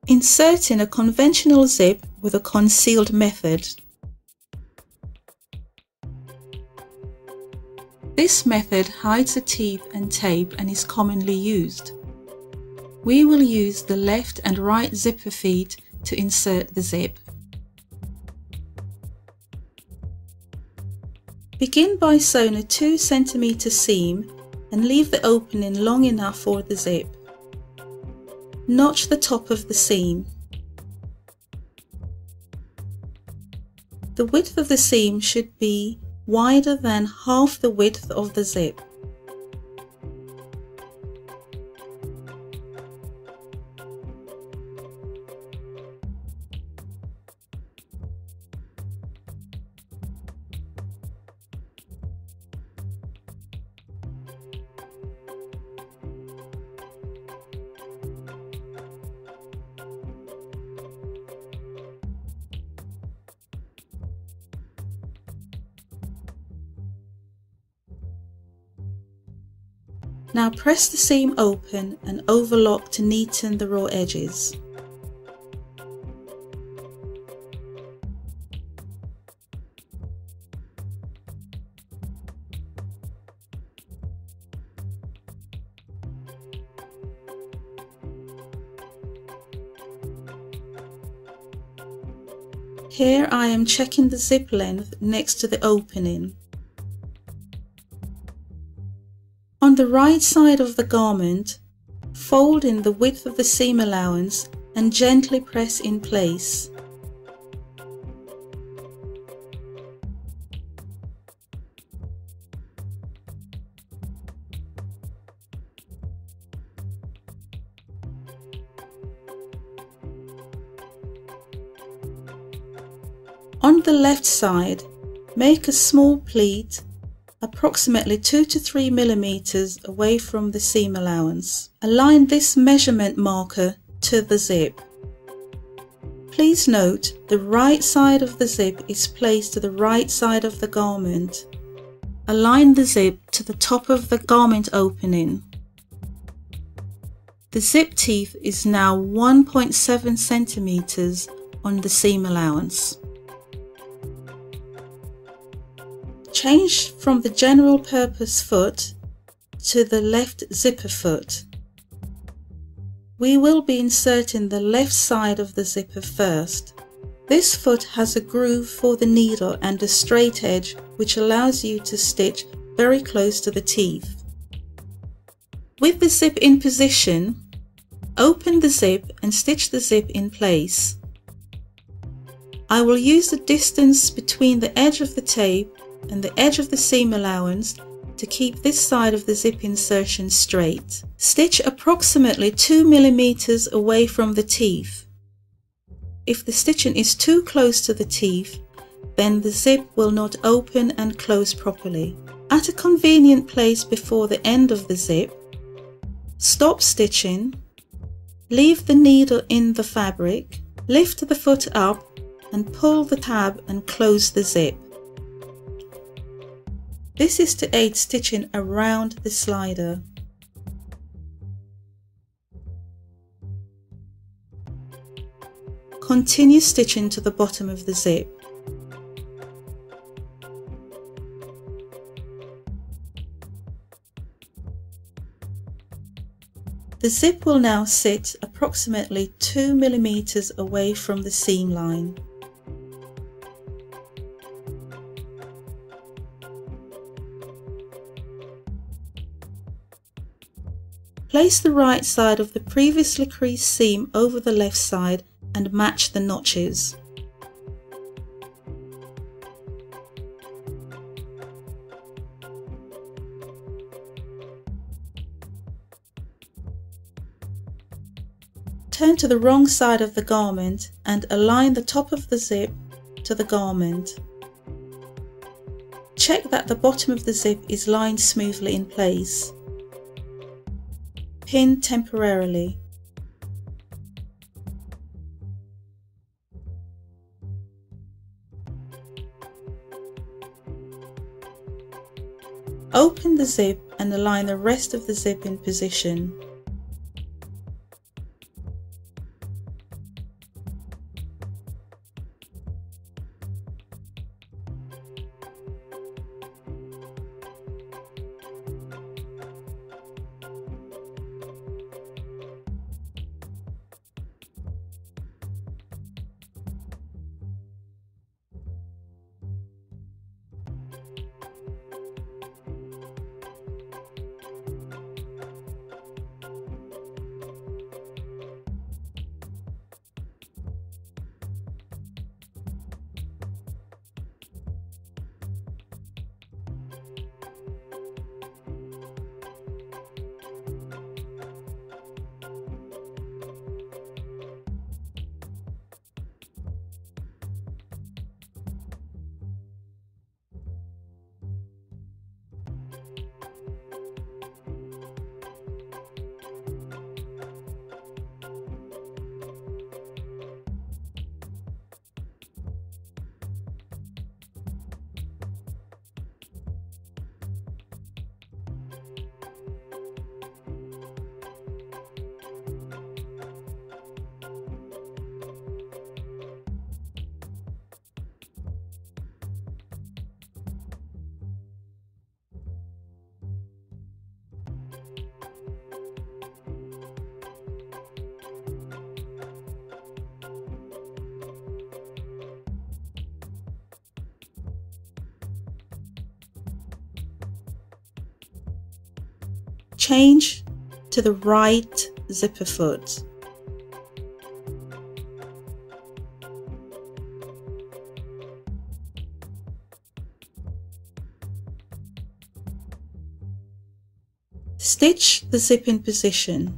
Inserting a conventional zip with a concealed method. This method hides the teeth and tape and is commonly used. We will use the left and right zipper feet to insert the zip. Begin by sewing a 2 cm seam and leave the opening long enough for the zip. Notch the top of the seam. The width of the seam should be wider than half the width of the zip. Now press the seam open and overlock to neaten the raw edges. Here I am checking the zip length next to the opening. On the right side of the garment, fold in the width of the seam allowance and gently press in place. On the left side, make a small pleat approximately 2 to 3 millimeters away from the seam allowance. Align this measurement marker to the zip. Please note the right side of the zip is placed to the right side of the garment. Align the zip to the top of the garment opening. The zip teeth is now 1.7 centimeters on the seam allowance. Change from the general purpose foot to the left zipper foot. We will be inserting the left side of the zipper first. This foot has a groove for the needle and a straight edge which allows you to stitch very close to the teeth. With the zip in position, open the zip and stitch the zip in place. I will use the distance between the edge of the tape and the edge of the seam allowance to keep this side of the zip insertion straight. Stitch approximately 2 millimeters away from the teeth. If the stitching is too close to the teeth, then the zip will not open and close properly. At a convenient place before the end of the zip, stop stitching, leave the needle in the fabric, lift the foot up and pull the tab and close the zip. This is to aid stitching around the slider. Continue stitching to the bottom of the zip. The zip will now sit approximately 2 millimeters away from the seam line. Place the right side of the previously creased seam over the left side and match the notches. Turn to the wrong side of the garment and align the top of the zip to the garment. Check that the bottom of the zip is lined smoothly in place. Pin temporarily. Open the zip and align the rest of the zip in position. change to the right zipper foot. Stitch the zip in position.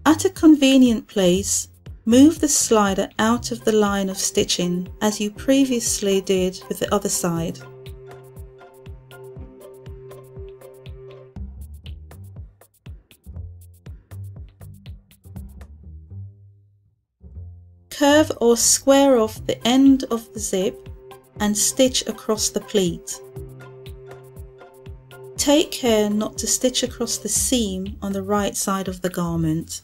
At a convenient place, move the slider out of the line of stitching as you previously did with the other side. Curve or square off the end of the zip and stitch across the pleat. Take care not to stitch across the seam on the right side of the garment.